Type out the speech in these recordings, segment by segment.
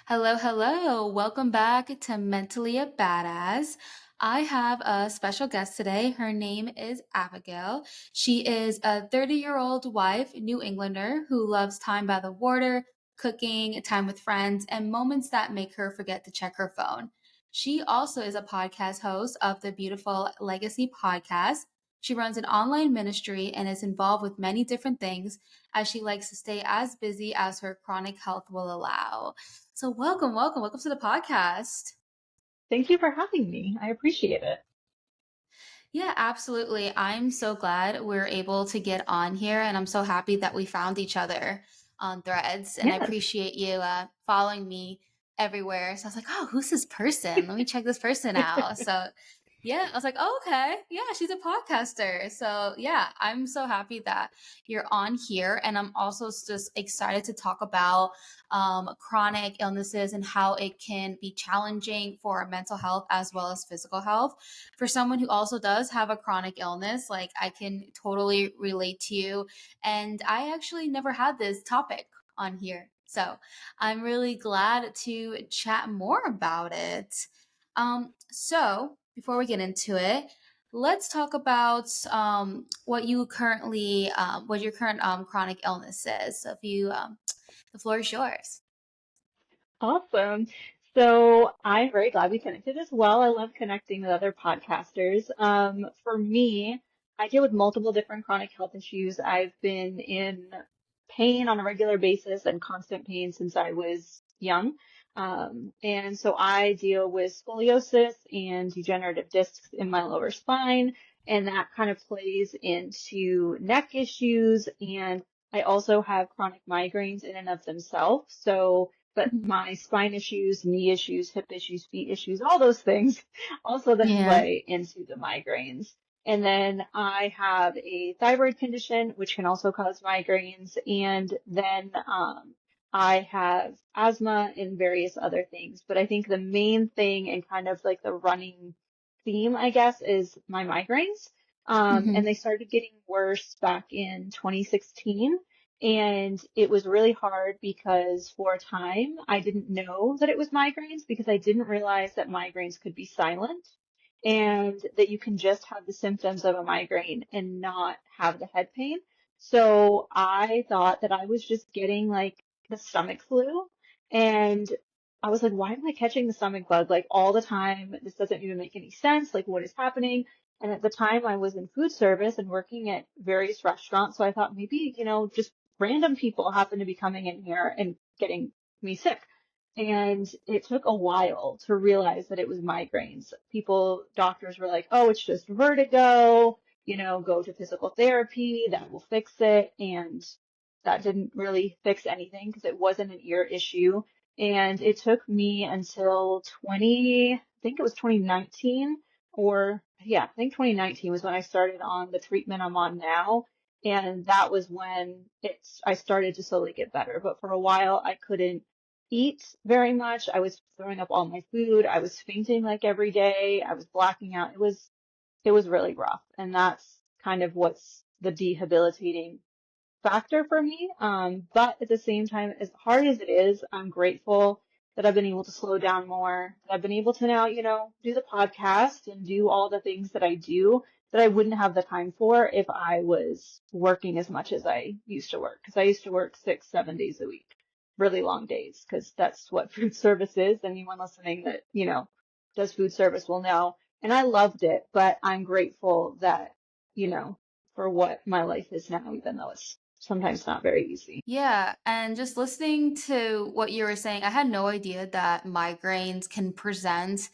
Hello, hello. Welcome back to Mentally a Badass. I have a special guest today. Her name is Abigail. She is a 30-year-old wife, New Englander, who loves time by the water, cooking, time with friends, and moments that make her forget to check her phone. She also is a podcast host of the Beautiful Legacy podcast. She runs an online ministry and is involved with many different things as she likes to stay as busy as her chronic health will allow. So welcome to the podcast. Thank you for having me. I appreciate it. Yeah, absolutely. I'm so glad we're able to get on here, and I'm so happy that we found each other on Threads. And I Yes. appreciate you following me everywhere. So I was like, oh, who's this person? Let me check this person out. So yeah, I was like, oh, okay, yeah, she's a podcaster. So yeah, I'm so happy that you're on here, and I'm also just excited to talk about chronic illnesses and how it can be challenging for mental health as well as physical health. For someone who also does have a chronic illness, like I can totally relate to you. And I actually never had this topic on here. So I'm really glad to chat more about it. So before we get into it, let's talk about what your current chronic illness is. So if you, the floor is yours. Awesome. So I'm very glad we connected as well. I love connecting with other podcasters. For me, I deal with multiple different chronic health issues. I've been in pain on a regular basis and constant pain since I was young. And so I deal with scoliosis and degenerative discs in my lower spine, and that kind of plays into neck issues. And I also have chronic migraines in and of themselves. But Mhm. my spine issues, knee issues, hip issues, feet issues, all those things also then Yeah. play into the migraines. And then I have a thyroid condition, which can also cause migraines. And then I have asthma and various other things. But I think the main thing and kind of like the running theme, I guess, is my migraines. And Hmm. they started getting worse back in 2016. And it was really hard because for a time I didn't know that it was migraines because I didn't realize that migraines could be silent and that you can just have the symptoms of a migraine and not have the head pain. So I thought that I was just getting like the stomach flu. And I was like, why am I catching the stomach bug like all the time? This doesn't even make any sense. Like, what is happening? And at the time I was in food service and working at various restaurants. So I thought maybe, just random people happen to be coming in here and getting me sick. And it took a while to realize that it was migraines. Doctors were like, oh, it's just vertigo, go to physical therapy, that will fix it. And that didn't really fix anything because it wasn't an ear issue. And it took me until I think it was 2019 I think 2019 was when I started on the treatment I'm on now. And that was when I started to slowly get better. But for a while, I couldn't eat very much. I was throwing up all my food. I was fainting like every day. I was blacking out. It was really rough. And that's kind of what's the debilitating factor for me. But at the same time, as hard as it is, I'm grateful that I've been able to slow down more, that I've been able to now, do the podcast and do all the things that I do that I wouldn't have the time for if I was working as much as I used to work. Because I used to work 6, 7 days a week, really long days, because that's what food service is. Anyone listening that, does food service will know. And I loved it, but I'm grateful that, you know, for what my life is now, even though it's sometimes not very easy. Yeah, and just listening to what you were saying, I had no idea that migraines can present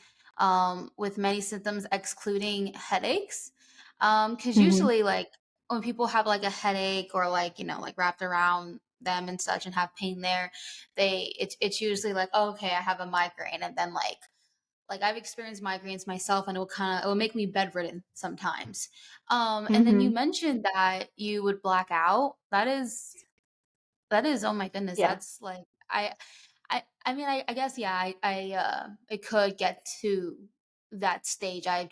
with many symptoms excluding headaches. Because Hmm. usually, like when people have like a headache or like like wrapped around them and such and have pain there, it's usually like, oh, okay, I have a migraine, and then like I've experienced migraines myself, and it will make me bedridden sometimes. And then you Hmm. mentioned that you would black out. That is, oh my goodness, Yeah. that's like I mean, I guess, yeah, it could get to that stage. I've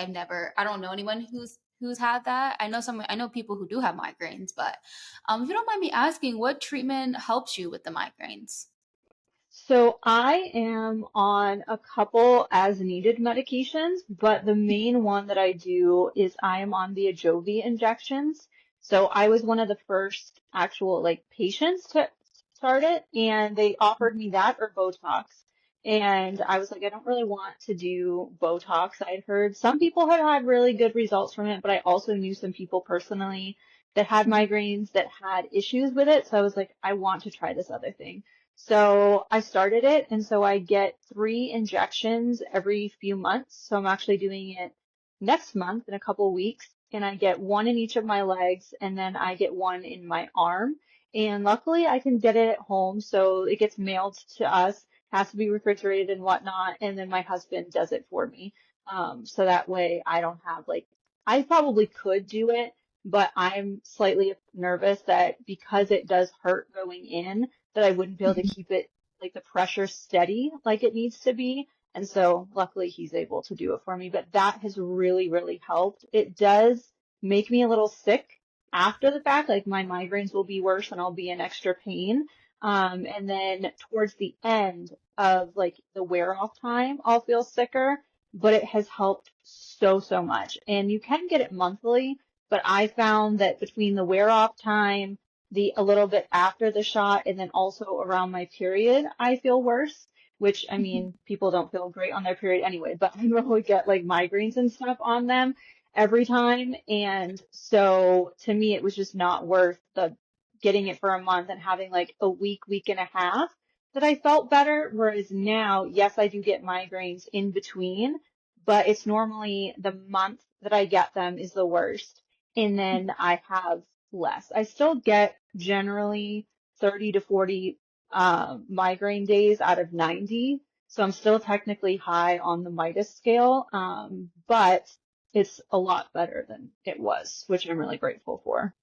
never, I don't know anyone who's had that. I know people who do have migraines, but if you don't mind me asking, what treatment helps you with the migraines? So I am on a couple as needed medications, but the main one that I do is I am on the Ajovy injections. So I was one of the first actual like patients to start it, and they offered me that or Botox. And I was like, I don't really want to do Botox. I'd heard some people had had really good results from it, but I also knew some people personally that had Mhm, migraines that had issues with it. So I was like, I want to try this other thing. So I started it, and so I get 3 injections every few months. So I'm actually doing it next month in a couple of weeks, and I get one in each of my legs, and then I get one in my arm. And luckily, I can get it at home, so it gets mailed to us, has to be refrigerated and whatnot, and then my husband does it for me. So that way I don't have like, I probably could do it, but I'm slightly nervous that because it does hurt going in, that I wouldn't be able to mhm. keep it like the pressure steady like it needs to be. And so luckily he's able to do it for me, but that has really, really helped. It does make me a little sick after the fact, like my migraines will be worse and I'll be in extra pain. And then towards the end of like the wear off time, I'll feel sicker, but it has helped so, so much. And you can get it monthly, but I found that between the wear off time, the a little bit after the shot, and then also around my period, I feel worse, which I mean, people don't feel great on their period anyway, but I normally get like migraines and stuff on them every time. And so to me, it was just not worth the getting it for a month and having like a week, week and a half that I felt better. Whereas now, yes, I do get migraines in between, but it's normally the month that I get them is the worst. And then I have less. I still get generally 30 to 40 migraine days out of 90. So I'm still technically high on the Midas scale, but it's a lot better than it was, which I'm really grateful for.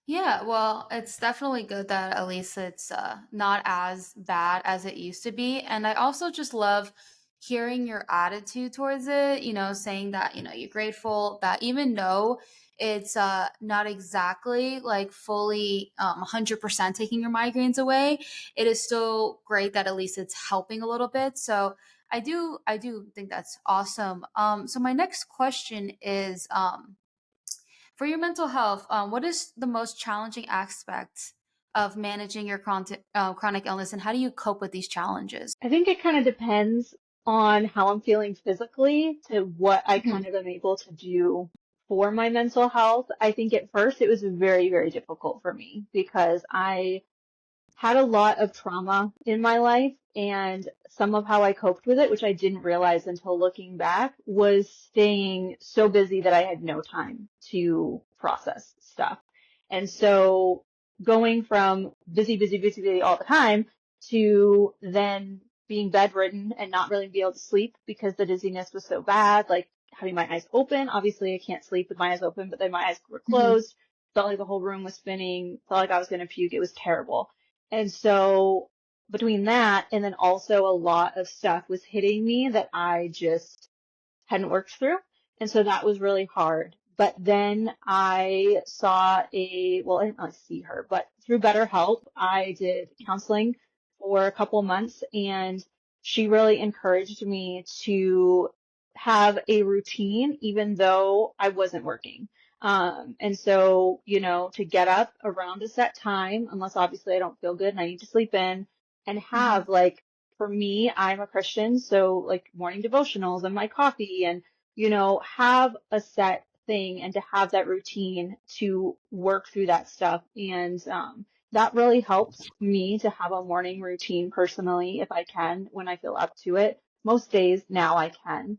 Yeah, well, it's definitely good that at least it's not as bad as it used to be. And I also just love hearing your attitude towards it, saying that, you're grateful that even though it's not exactly like fully 100% taking your migraines away, it is still great that at least it's helping a little bit. So I do think that's awesome. So my next question is, for your mental health, what is the most challenging aspect of managing your chronic illness, and how do you cope with these challenges? I think it kind of depends on how I'm feeling physically to what I Mhm, kind of am able to do for my mental health. I think at first it was very, very difficult for me because I had a lot of trauma in my life, and some of how I coped with it, which I didn't realize until looking back, was staying so busy that I had no time to process stuff. And so going from busy, busy, busy, busy all the time to then being bedridden and not really be able to sleep because the dizziness was so bad, like having my eyes open. Obviously, I can't sleep with my eyes open, but then my eyes were mhm, closed. Felt like the whole room was spinning. Felt like I was going to puke. It was terrible. And so between that and then also a lot of stuff was hitting me that I just hadn't worked through. And so that was really hard. But then I saw well, I didn't really see her, but through BetterHelp, I did counseling for a couple months, and she really encouraged me to have a routine even though I wasn't working. And so, to get up around a set time, unless obviously I don't feel good and I need to sleep in, and mhm, have like, for me, I'm a Christian, so like morning devotionals and my coffee and, have a set thing and to have that routine to work through that stuff. And that really helps me to have a morning routine personally, if I can, when I feel up to it. Most days now I can.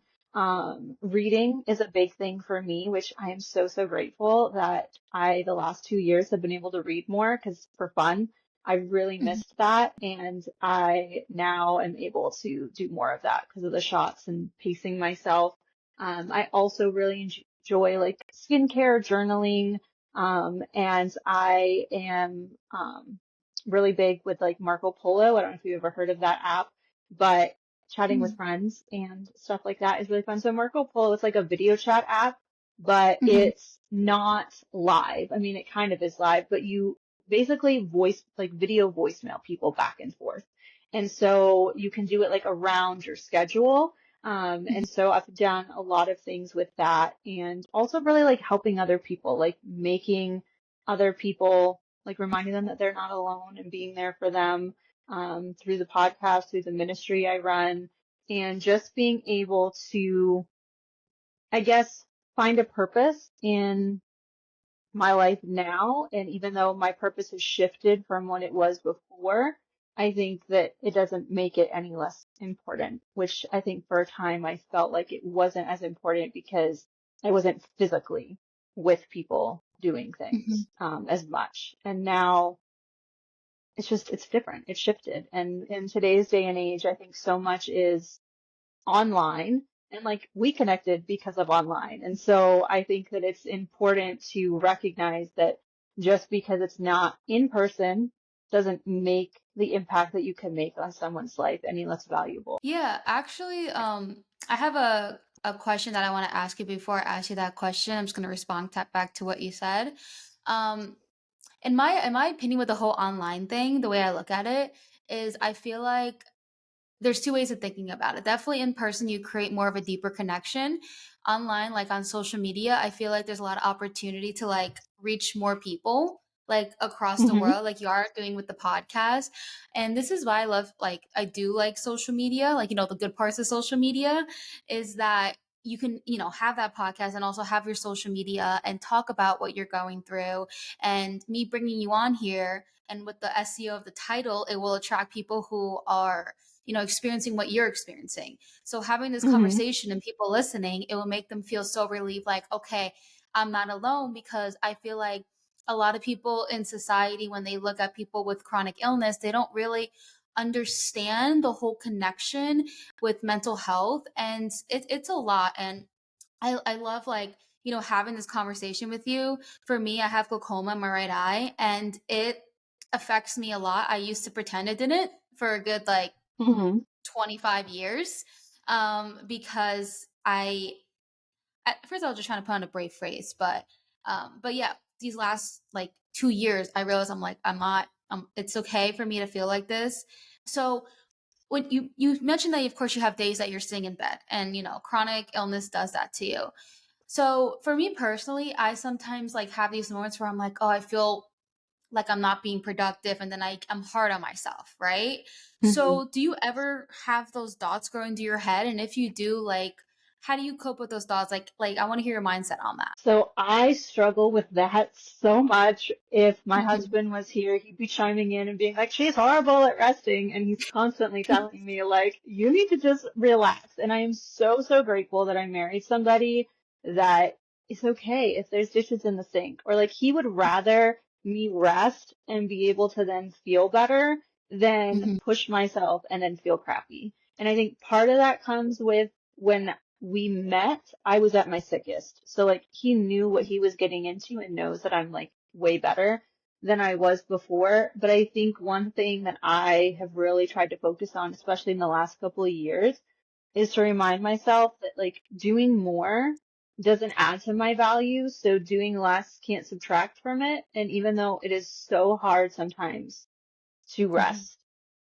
Reading is a big thing for me, which I am so, so grateful that the last 2 years, have been able to read more because for fun. I really mhm, missed that, and I now am able to do more of that because of the shots and pacing myself. I also really enjoy like skincare, journaling, and I am really big with like Marco Polo. I don't know if you've ever heard of that app, but chatting with mhm, friends and stuff like that is really fun. So Marco Polo is like a video chat app, but mhm. it's not live. I mean, it kind of is live, but you basically video voicemail people back and forth. And so you can do it like around your schedule. Mhm. And so I've done a lot of things with that and also really like helping other people, like making other people, like reminding them that they're not alone and being there for them, through the podcast, through the ministry I run, and just being able to, I guess, find a purpose in my life now. And even though my purpose has shifted from what it was before, I think that it doesn't make it any less important, which I think for a time I felt like it wasn't as important because I wasn't physically with people doing Mhm. things, as much. And now it's just, it's different. It's shifted. And in today's day and age, I think so much is online and like we connected because of online. And so I think that it's important to recognize that just because it's not in person doesn't make the impact that you can make on someone's life any less valuable. Yeah, actually, I have a question that I want to ask you before I ask you that question. I'm just going to respond back to what you said. Um, in my opinion, with the whole online thing, the way I look at it is, I feel like there's two ways of thinking about it. Definitely in person, you create more of a deeper connection. Online, like on social media, I feel like there's a lot of opportunity to like reach more people like across the Hmm. world, like you are doing with the podcast. And this is why I love, like, I do like social media. Like, the good parts of social media is that you can, have that podcast and also have your social media and talk about what you're going through. And me bringing you on here and with the SEO of the title, it will attract people who are experiencing what you're experiencing. So having this Hmm. conversation and people listening, it will make them feel so relieved, like, okay, I'm not alone. Because I feel like a lot of people in society, when they look at people with chronic illness, they don't really understand the whole connection with mental health. And it's a lot. And I love, like, having this conversation with you. For me, I have glaucoma in my right eye, and it affects me a lot. I used to pretend it didn't for a good, like, Hmm. 25 years, because at first I was just trying to put on a brave phrase, but yeah, these last like 2 years, I realized I'm like, I'm not, it's okay for me to feel like this. So when you mentioned that, of course, you have days that you're sitting in bed, and chronic illness does that to you. So for me personally, I sometimes like have these moments where I'm like, oh, I feel like I'm not being productive, and then I'm hard on myself, right? Hmm. So do you ever have those thoughts go into your head? And if you do, like, how do you cope with those thoughts? Like I want to hear your mindset on that. So I struggle with that so much. If my Mhm. husband was here, he'd be chiming in and being like, she's horrible at resting. And he's constantly telling me, like, you need to just relax. And I am so, so grateful that I married somebody that it's okay if there's dishes in the sink. Or like he would rather me rest and be able to then feel better than Mhm. push myself and then feel crappy. And I think part of that comes with when we met, I was at my sickest. So like he knew what he was getting into and knows that I'm like way better than I was before. But I think one thing that I have really tried to focus on, especially in the last couple of years, is to remind myself that like doing more doesn't add to my value. So doing less can't subtract from it. And even though it is so hard sometimes to Mhm. rest,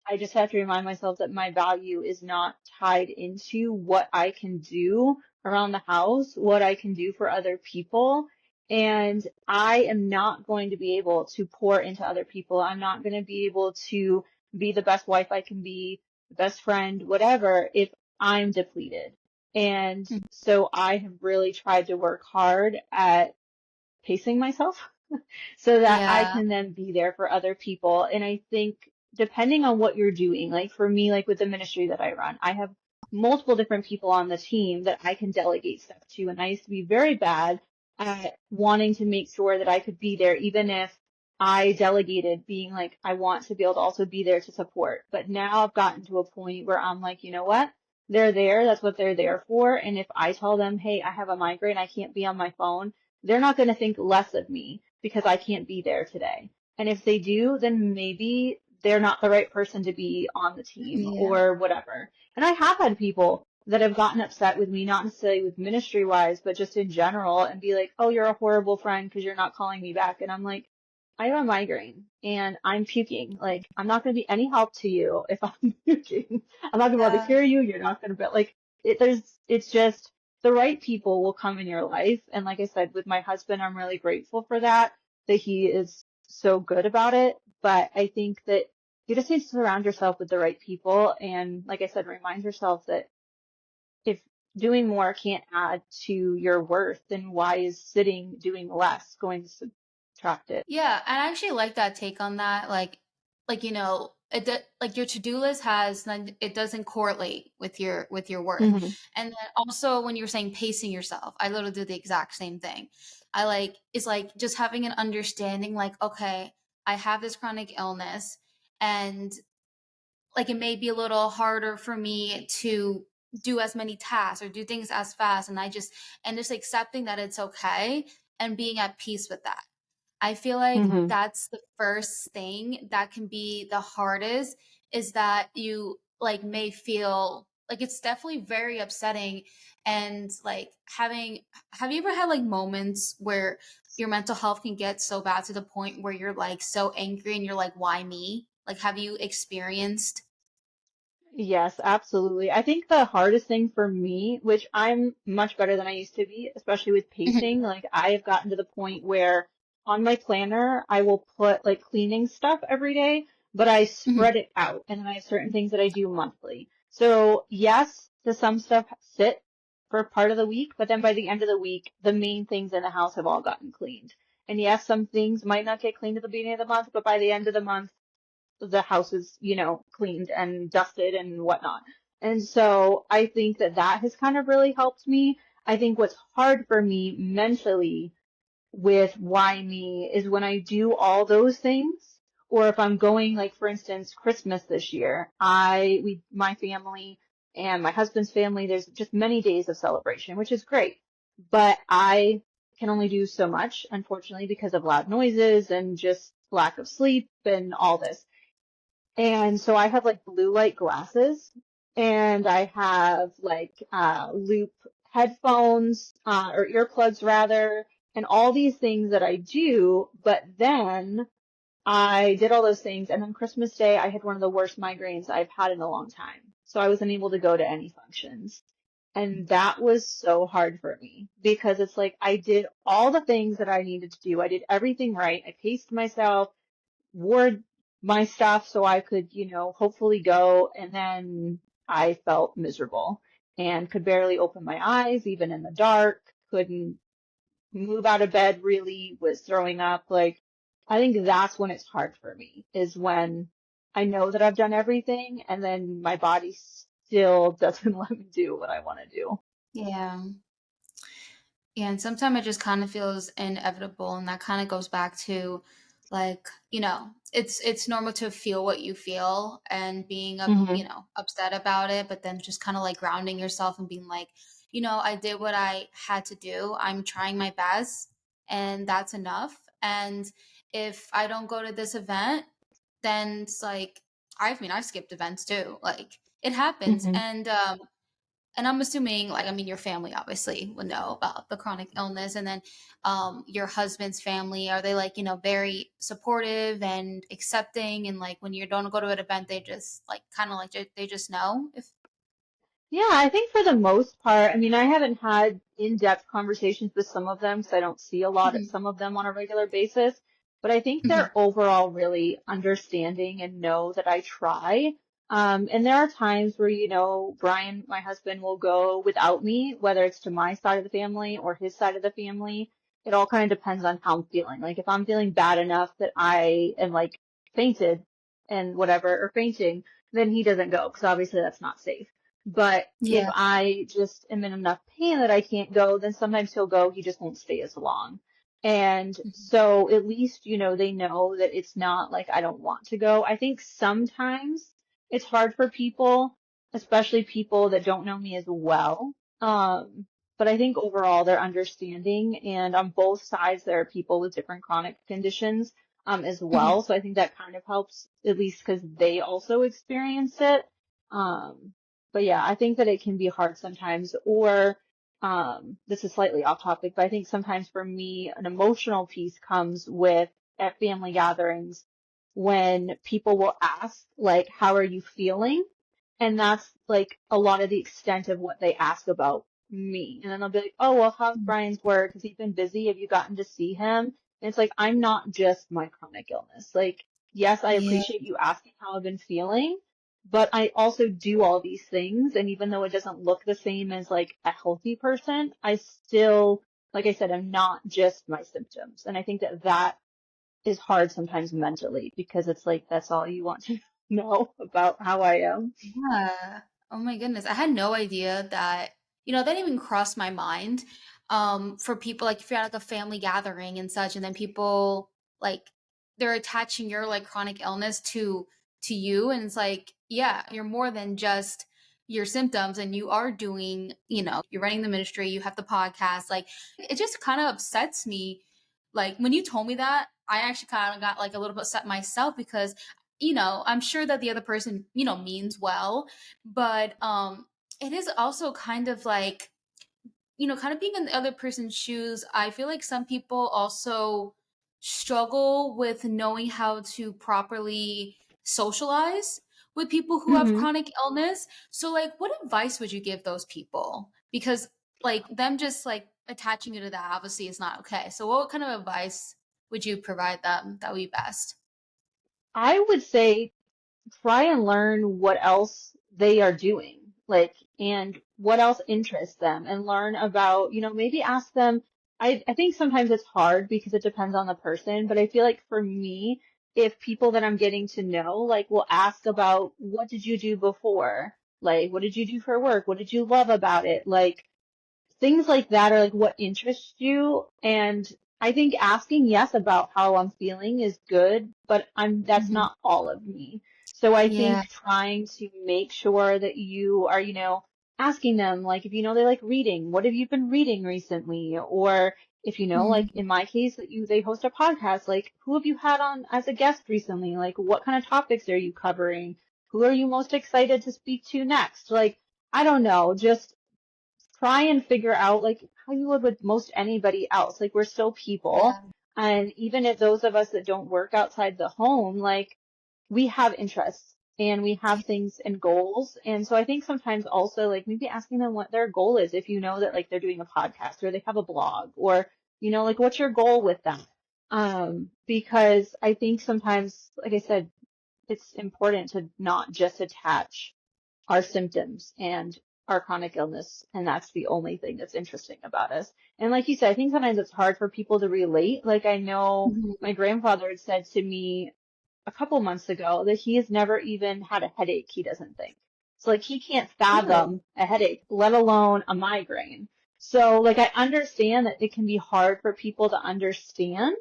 I just have to remind myself that my value is not tied into what I can do around the house, what I can do for other people. And I am not going to be able to pour into other people. I'm not going to be able to be the best wife I can be, the best friend, whatever, if I'm depleted. And Mhm. so I have really tried to work hard at pacing myself so that I Yeah. can then be there for other people. And I think depending on what you're doing, like for me, like with the ministry that I run, I have multiple different people on the team that I can delegate stuff to. And I used to be very bad at wanting to make sure that I could be there, even if I delegated being like, I want to be able to also be there to support. But now I've gotten to a point where I'm like, you know what? They're there. That's what they're there for. And if I tell them, hey, I have a migraine, I can't be on my phone, they're not going to think less of me because I can't be there today. And if they do, then maybe they're not the right person to be on the team Yeah. or whatever. And I have had people that have gotten upset with me, not necessarily with ministry wise, but just in general and be like, oh, you're a horrible friend because you're not calling me back. And I'm like, I have a migraine and I'm puking. Like, I'm not going to be any help to you if I'm puking. I'm not going to be able to Yeah. hear you. You're not going to be like, it's just the right people will come in your life. And like I said, with my husband, I'm really grateful for that he is so good about it. But I think that you just need to surround yourself with the right people. And like I said, remind yourself that if doing more can't add to your worth, then why is sitting doing less going to subtract it? Yeah, and I actually like that take on that. Like your to-do list it doesn't correlate with your worth. Hmm. And then also when you're saying pacing yourself, I literally do the exact same thing. It's like just having an understanding like, okay, I have this chronic illness and like it may be a little harder for me to do as many tasks or do things as fast and just accepting that it's okay and being at peace with that. I feel like Hmm. that's the first thing that can be the hardest is that you like may feel like it's definitely very upsetting and like having have you ever had like moments where your mental health can get so bad to the point where you're like so angry and you're like why me? Like have you experienced Yes, absolutely. I think the hardest thing for me, which I'm much better than I used to be, especially with pacing, like I have gotten to the point where on my planner, I will put like cleaning stuff every day, but I spread it out and then I have certain things that I do monthly. So yes, does some stuff sit for part of the week, but then by the end of the week, the main things in the house have all gotten cleaned. And yes, some things might not get cleaned at the beginning of the month, but by the end of the month, the house is, cleaned and dusted and whatnot. And so I think that that has kind of really helped me. I think what's hard for me mentally with why me is when I do all those things, or if I'm going, like, for instance, Christmas this year, my family and my husband's family, there's just many days of celebration, which is great. But I can only do so much, unfortunately, because of loud noises and just lack of sleep and all this. And so I have like blue light glasses and I have like loop headphones or earplugs rather, and all these things that I do. But then I did all those things. And then Christmas Day, I had one of the worst migraines I've had in a long time. So I wasn't able to go to any functions. And that was so hard for me because it's like I did all the things that I needed to do. I did everything right. I paced myself, wore my stuff so I could, hopefully go. And then I felt miserable and could barely open my eyes, even in the dark, couldn't move out of bed really, was throwing up. Like, I think that's when it's hard for me, is when I know that I've done everything and then my body still doesn't let me do what I want to do. yeah. Yeah, and sometimes it just kind of feels inevitable, and that kind of goes back to, like, it's normal to feel what you feel and being up, Hmm. upset about it, but then just kind of like grounding yourself and being like, I did what I had to do. I'm trying my best, and that's enough. And if I don't go to this event, then it's like, I've skipped events too. Like it happens, Hmm. and I'm assuming, like, I mean, your family obviously would know about the chronic illness, and then your husband's family are they like very supportive and accepting, and like when you don't go to an event, they just like kind of like they just know if. Yeah, I think for the most part, I mean, I haven't had in-depth conversations with some of them because I don't see a lot of Mhm, some of them on a regular basis, but I think mhm, they're overall really understanding and know that I try. And there are times where, Brian, my husband, will go without me, whether it's to my side of the family or his side of the family. It all kind of depends on how I'm feeling. Like if I'm feeling bad enough that I am like fainted and whatever, or fainting, then he doesn't go because obviously that's not safe. But if yeah. I just am in enough pain that I can't go, then sometimes he'll go, he just won't stay as long. And Mhm, so at least, they know that it's not like I don't want to go. I think sometimes it's hard for people, especially people that don't know me as well. Um, but I think overall they're understanding, and on both sides there are people with different chronic conditions as mhm. well. So I think that kind of helps, at least because they also experience it. Um, but yeah, I think that it can be hard sometimes, or this is slightly off topic, but I think sometimes for me, an emotional piece comes with at family gatherings when people will ask, like, how are you feeling? And that's like a lot of the extent of what they ask about me. And then they'll be like, oh, well, how's Mhm. Brian's work? Has he been busy? Have you gotten to see him? And it's like, I'm not just my chronic illness. Like, yes, I Yeah. appreciate you asking how I've been feeling, but I also do all these things. And even though it doesn't look the same as like a healthy person, I still, like I said, I'm not just my symptoms. And I think that that is hard sometimes mentally because it's like, that's all you want to know about how I am. Yeah. Oh my goodness. I had no idea that, that didn't even cross my mind. For people like if you're at like a family gathering and such, and then people like they're attaching your like chronic illness to you. And it's like, yeah, you're more than just your symptoms and you are doing, you're running the ministry, you have the podcast. Like it just kind of upsets me. Like when you told me that, I actually kind of got like a little bit upset myself because I'm sure that the other person, means well, but it is also kind of like, kind of being in the other person's shoes. I feel like some people also struggle with knowing how to properly socialize with people who have Hmm. chronic illness. So like what advice would you give those people? Because like them just like attaching you to that obviously is not okay. So what kind of advice would you provide them that would be best? I would say try and learn what else they are doing, like, and what else interests them, and learn about, maybe ask them. I think sometimes it's hard because it depends on the person, but I feel like for me, if people that I'm getting to know, like, will ask about what did you do before? Like, what did you do for work? What did you love about it? Like, things like that are like what interests you. And I think asking yes about how I'm feeling is good, but that's Mhm. not all of me. So I Yeah. think trying to make sure that you are, asking them, like, if you know they like reading, what have you been reading recently? Or if like Mhm. in my case that they host a podcast, like who have you had on as a guest recently? Like what kind of topics are you covering? Who are you most excited to speak to next? Like, I don't know, just try and figure out like how you would with most anybody else. Like we're still people. Yeah. And even if those of us that don't work outside the home, like we have interests and we have things and goals. And so I think sometimes also like maybe asking them what their goal is if you know that like they're doing a podcast or they have a blog or, like what's your goal with them? Because I think sometimes, like I said, it's important to not just attach our symptoms and our chronic illness, and that's the only thing that's interesting about us. And like you said, I think sometimes it's hard for people to relate. Like I know Mhm. my grandfather had said to me a couple months ago that he has never even had a headache, he doesn't think. So like he can't Really? fathom a headache, let alone a migraine. So like I understand that it can be hard for people to understand,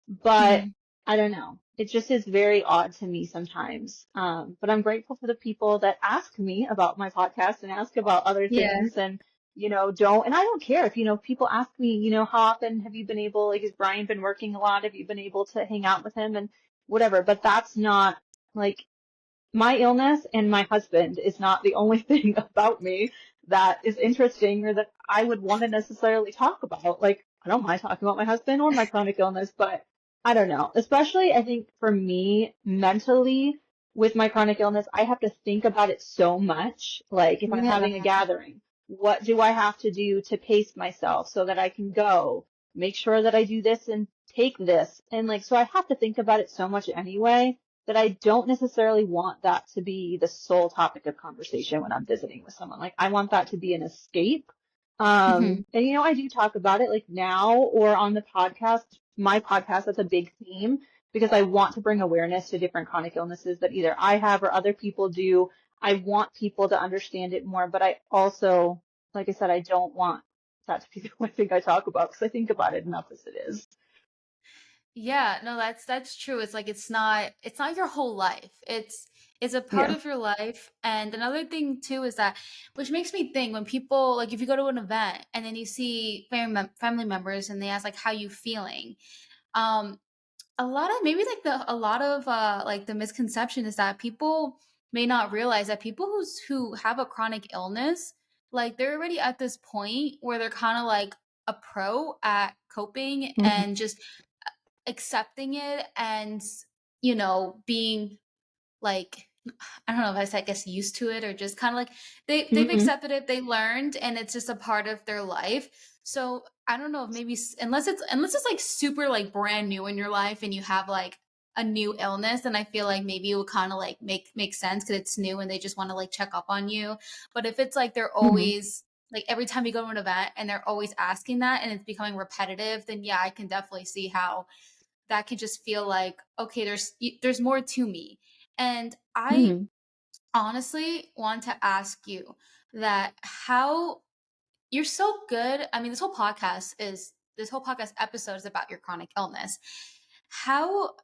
but Mhm. I don't know. It just is very odd to me sometimes. But I'm grateful for the people that ask me about my podcast and ask about other Yeah. things and, and I don't care if, people ask me, how often have you been able, like, has Brian been working a lot? Have you been able to hang out with him and whatever? But that's not like my illness and my husband is not the only thing about me that is interesting or that I would want to necessarily talk about. Like, I don't mind talking about my husband or my chronic illness, but I don't know. Especially, I think for me, mentally, with my chronic illness, I have to think about it so much. Like, if I'm Yeah. having a gathering, what do I have to do to pace myself so that I can go? Make sure that I do this and take this. And like, so I have to think about it so much anyway that I don't necessarily want that to be the sole topic of conversation when I'm visiting with someone. Like I want that to be an escape. Mhm. And I do talk about it like now or on the podcast, my podcast, that's a big theme because I want to bring awareness to different chronic illnesses that either I have or other people do. I want people to understand it more, but I also, like I said, I don't want that to be the only thing I talk about because I think about it enough as it is. Yeah, no, that's true. It's like it's not your whole life. It's a part Yeah. of your life. And another thing too is that which makes me think when people like if you go to an event and then you see family members and they ask like how you feeling. Um a lot of maybe like the a lot of like the misconception is that people may not realize that people who have a chronic illness like they're already at this point where they're kind of like a pro at coping Mhm. and just accepting it and, being like, I don't know if I said, I guess, used to it, or just kind of like they've Hmm. accepted it, they learned, and it's just a part of their life. So I don't know if maybe unless it's like super like brand new in your life and you have like a new illness, then I feel like maybe it would kind of like make sense because it's new and they just want to like check up on you. But if it's like they're Hmm. always like every time you go to an event and they're always asking that and it's becoming repetitive, then yeah, I can definitely see how that can just feel like, okay, there's more to me. And I Hmm. honestly want to ask you that how you're so good. I mean, this whole podcast episode is about your chronic illness. How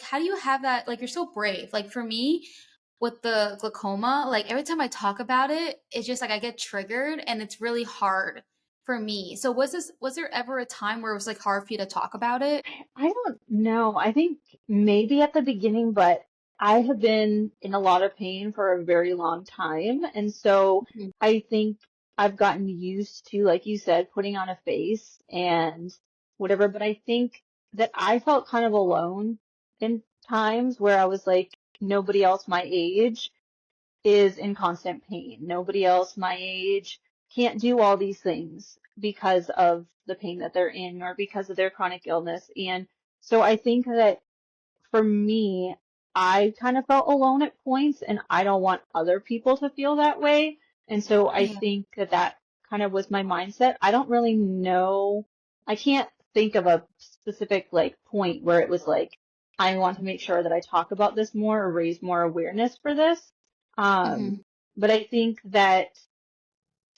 how do you have that, like, you're so brave. Like for me with the glaucoma, like every time I talk about it, it's just like I get triggered and it's really hard for me. So was there ever a time where it was like hard for you to talk about it? I don't know. I think maybe at the beginning, but I have been in a lot of pain for a very long time. And so Mhm. I think I've gotten used to, like you said, putting on a face and whatever. But I think that I felt kind of alone in times where I was like, nobody else my age is in constant pain. Nobody else my age can't do all these things because of the pain that they're in or because of their chronic illness. And so I think that for me, I kind of felt alone at points and I don't want other people to feel that way. And so I Yeah. think that that kind of was my mindset. I don't really know. I can't think of a specific like point where it was like, I want to make sure that I talk about this more or raise more awareness for this. Um, Mhm. but I think that,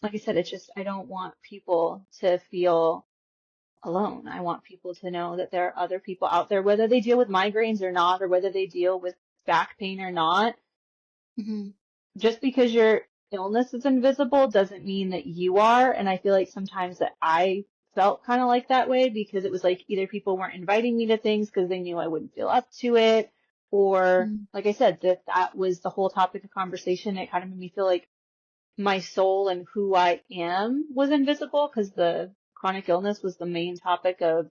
like I said, it's just, I don't want people to feel alone. I want people to know that there are other people out there, whether they deal with migraines or not, or whether they deal with back pain or not. Mhm. Just because your illness is invisible doesn't mean that you are. And I feel like sometimes that I felt kind of like that way because it was like either people weren't inviting me to things because they knew I wouldn't feel up to it, or Mhm. like I said, that was the whole topic of conversation. It kind of made me feel like my soul and who I am was invisible because the chronic illness was the main topic of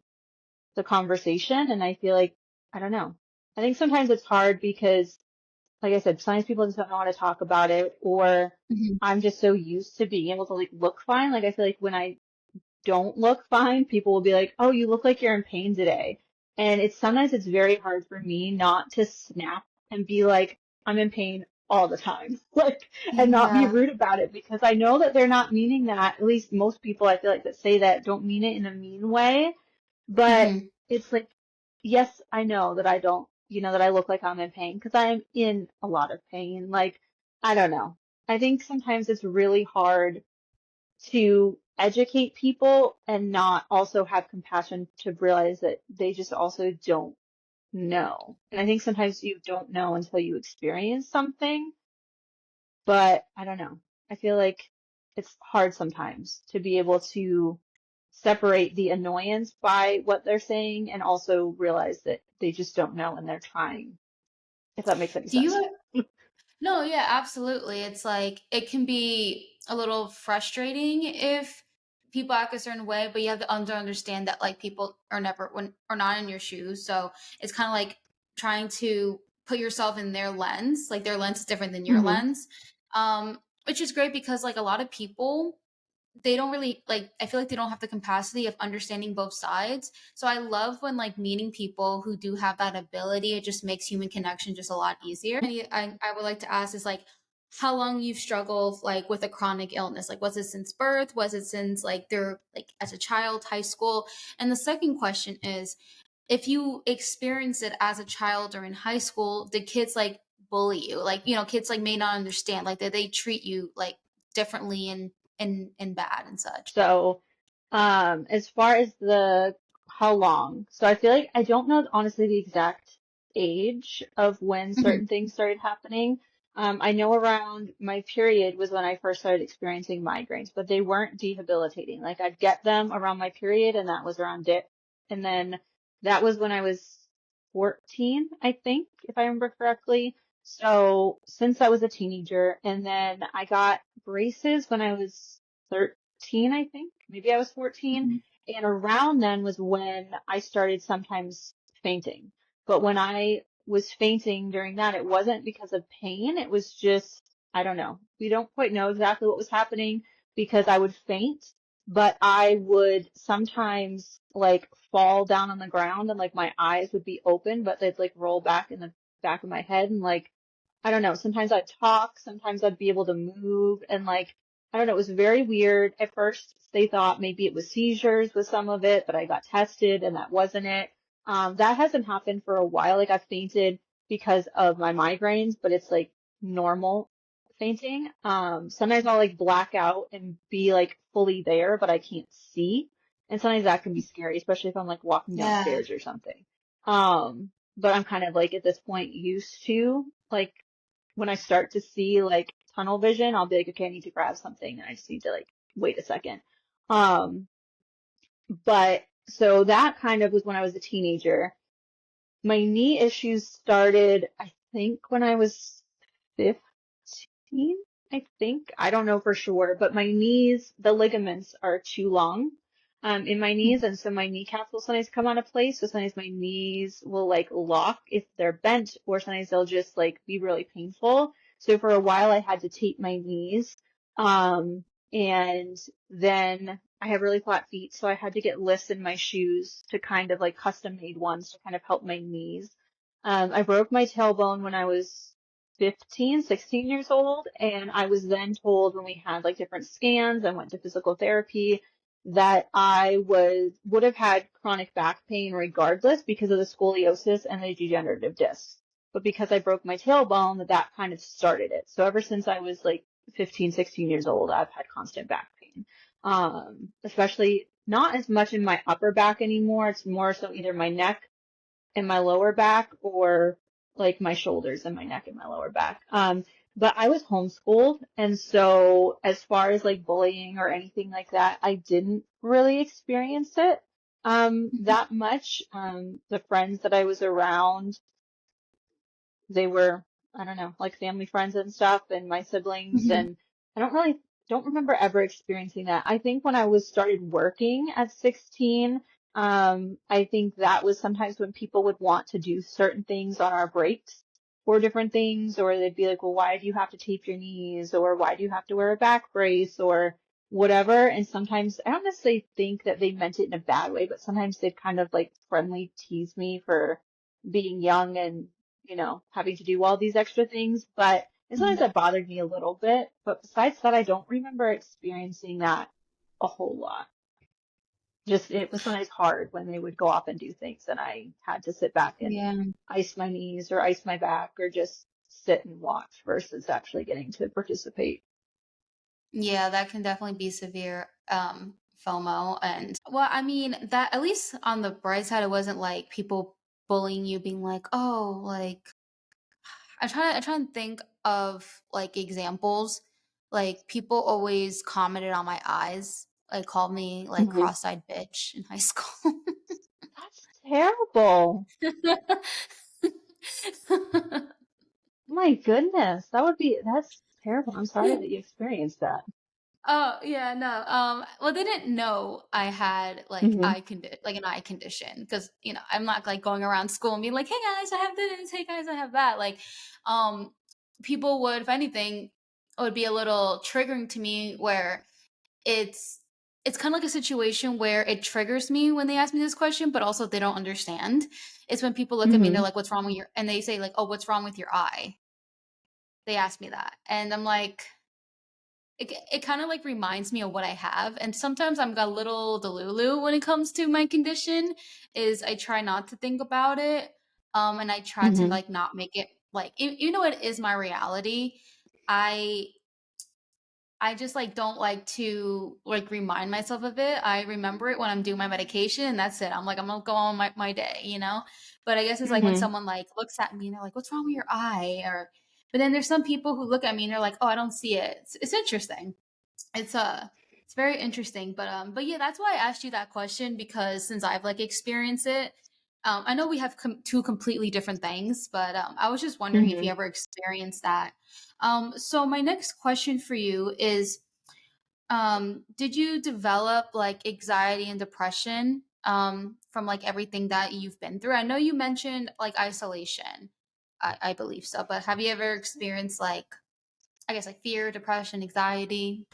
the conversation. And I feel like, I don't know. I think sometimes it's hard because, like I said, science people just don't know how to talk about it, or Mhm. I'm just so used to being able to like look fine. Like I feel like when I don't look fine, people will be like, "Oh, you look like you're in pain today." And sometimes it's very hard for me not to snap and be like, "I'm in pain all the time." Like, and not be Yeah. rude about it because I know that they're not meaning that. At least most people I feel like that say that don't mean it in a mean way. But Mhm. it's like, yes, I know that I don't, that I look like I'm in pain because I'm in a lot of pain. Like, I don't know. I think sometimes it's really hard to educate people and not also have compassion to realize that they just also don't know. And I think sometimes you don't know until you experience something, but I don't know. I feel like it's hard sometimes to be able to separate the annoyance by what they're saying and also realize that they just don't know and they're trying, if that makes any Do sense. you No, yeah, absolutely. It's like it can be a little frustrating if people act a certain way, but you have to understand that like people are never when are not in your shoes. So it's kind of like trying to put yourself in their lens. Like their lens is different than your Hmm. lens. Which is great because like a lot of people, they don't really like, I feel like they don't have the capacity of understanding both sides. So I love when like meeting people who do have that ability. It just makes human connection just a lot easier. And I would like to ask is like how long you've struggled like with a chronic illness. Like was it since birth? Was it since like they're like as a child, high school? And the second question is if you experience it as a child or in high school, did kids like bully you? Like, kids like may not understand. Like did they treat you like differently and bad and such? So, as far as how long, so I feel like I don't know honestly the exact age of when Mhm, certain things started happening. I know around my period was when I first started experiencing migraines, but they weren't debilitating. Like I'd get them around my period and that was around it. And then that was when I was 14, I think, if I remember correctly. So since I was a teenager, and then I got braces when I was 13, I think. Maybe I was 14. mhm, And around then was when I started sometimes fainting. But when I was fainting during that, it wasn't because of pain. It was just, I don't know. We don't quite know exactly what was happening because I would faint, but I would sometimes like fall down on the ground and like my eyes would be open, but they'd like roll back in the back of my head and like I don't know, sometimes I'd talk, sometimes I'd be able to move and like I don't know, it was very weird. At first they thought maybe it was seizures with some of it, but I got tested and that wasn't it. That hasn't happened for a while. Like I've fainted because of my migraines, but it's like normal fainting. Sometimes I'll like black out and be like fully there, but I can't see. And sometimes that can be scary, especially if I'm like walking Yeah. downstairs or something. But I'm kind of like at this point used to like when I start to see like tunnel vision, I'll be like, okay, I need to grab something and I just need to like wait a second. Um, but so that kind of was when I was a teenager. My knee issues started, I think, when I was 15, I think. I don't know for sure, but my knees, the ligaments are too long, in my knees. And so my kneecaps will sometimes come out of place. So sometimes my knees will like lock if they're bent, or sometimes they'll just like be really painful. So for a while I had to tape my knees. And then I have really flat feet, so I had to get lifts in my shoes to kind of like custom made ones to kind of help my knees. I broke my tailbone when I was 15, 16 years old, and I was then told when we had like different scans and went to physical therapy that I would have had chronic back pain regardless because of the scoliosis and the degenerative discs. But because I broke my tailbone, that kind of started it. So ever since I was like 15, 16 years old, I've had constant back pain. Especially not as much in my upper back anymore. It's more so either my neck and my lower back or like my shoulders and my neck and my lower back. But I was homeschooled. And so as far as like bullying or anything like that, I didn't really experience it, that much. The friends that I was around, they were, I don't know, like family friends and stuff and my siblings. Mhm. And I don't remember ever experiencing that. I think when I was started working at 16, I think that was sometimes when people would want to do certain things on our breaks or different things, or they'd be like, well, why do you have to tape your knees? Or why do you have to wear a back brace or whatever? And sometimes I don't necessarily think that they meant it in a bad way, but sometimes they'd kind of like friendly tease me for being young and having to do all these extra things, but and sometimes that bothered me a little bit. But besides that, I don't remember experiencing that a whole lot. Just it was sometimes hard when they would go off and do things and I had to sit back and Yeah. ice my knees or ice my back or just sit and watch versus actually getting to participate. Yeah, that can definitely be severe FOMO. And well, I mean, that at least on the bright side, it wasn't like people bullying you being like, "Oh, like I'm trying to think of like examples. Like people always commented on my eyes, like called me like Mhm. cross-eyed bitch in high school. That's terrible. My goodness, that's terrible. I'm sorry that you experienced that. Oh, yeah, no. Well, they didn't know I had Hmm. like an eye condition because I'm not like going around school and being like, "Hey guys, I have this. Hey guys, I have that." Like, um, people would, if anything, it would be a little triggering to me where it's it's kind of like a situation where it triggers me when they ask me this question, but also they don't understand. It's when people look at me and they're Hmm. like, "What's wrong with your?" And they say like, "Oh, what's wrong with your eye?" They ask me that, and I'm like it kind of like reminds me of what I have. And sometimes I'm a little delulu when it comes to my condition is I try not to think about it. And I try to Hmm. like not make it like, it is my reality. I, I just like don't like to like remind myself of it. I remember it when I'm doing my medication and that's it. I'm like, I'm gonna go on my day. But I guess it's like when Hmm. someone like looks at me and they're like, what's wrong with your eye? But then there's some people who look at me and they're like, oh, I don't see it. It's interesting. It's very interesting, but yeah, that's why I asked you that question because since I've like experienced it, I know we have two completely different things, but I was just wondering if Hmm. you ever experienced that. So my next question for you is, did you develop like anxiety and depression from like everything that you've been through? I know you mentioned like isolation. I believe so, but have you ever experienced like, I guess, like fear, depression, anxiety?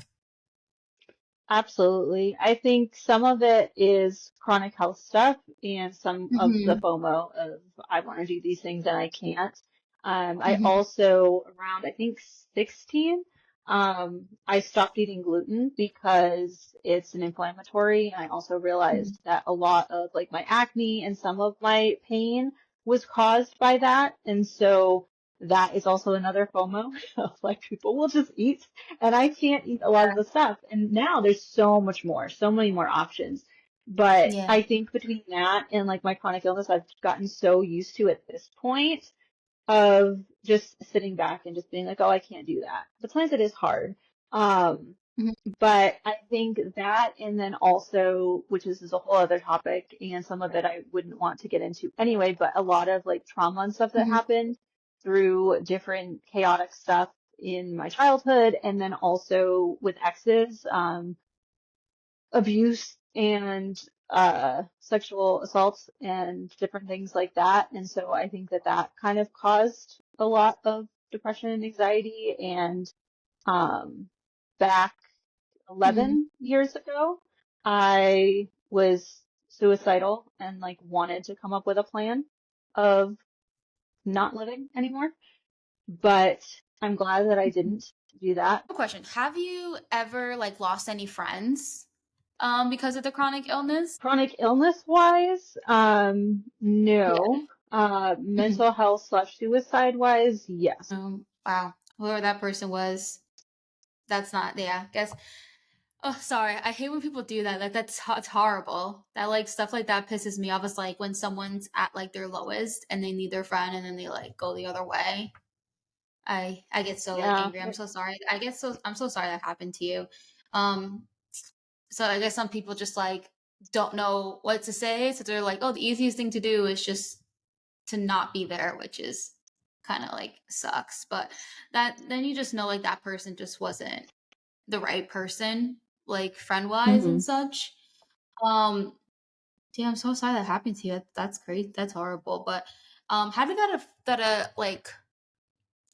Absolutely. I think some of it is chronic health stuff and some of the Mhm. FOMO of I want to do these things and I can't. I Mhm. also around I think 16, I stopped eating gluten because it's an inflammatory. And I also Mhm. realized that a lot of like my acne and some of my pain was caused by that. And so that is also another FOMO of like people will just eat and I can't eat a lot of the stuff. And now there's so much more, so many more options. But Yeah. I think between that and like my chronic illness, I've gotten so used to at this point of just sitting back and just being like, oh, I can't do that. But sometimes it is hard. Um, Mhm. but I think that, and then also, which is a whole other topic, and some of it I wouldn't want to get into anyway, but a lot of like trauma and stuff that Mhm. happened through different chaotic stuff in my childhood, and then also with exes, abuse and sexual assaults and different things like that. And so I think that that kind of caused a lot of depression and anxiety. And back Mhm. 11 years ago, I was suicidal and like wanted to come up with a plan of not living anymore. But I'm glad that I Mhm. didn't do that. Question: have you ever like lost any friends because of the chronic illness? Chronic illness wise, Yeah. no. Mhm. Mental health slash suicide wise, yes. Wow. Whoever that person was, that's not, yeah, guess. Oh, sorry. I hate when people do that. Like it's horrible. That like stuff like that pisses me off. It's like when someone's at like their lowest and they need their friend and then they like go the other way. I get so like Yeah. angry. I'm so sorry. I'm so sorry that happened to you. Um so I guess some people just like don't know what to say. So they're like, oh, the easiest thing to do is just to not be there, which is kind of like sucks. But that then you just know like that person just wasn't the right person, like friend wise and hmm such. Um, damn, I'm so sorry that happened to you. That's crazy. That's horrible. But how did like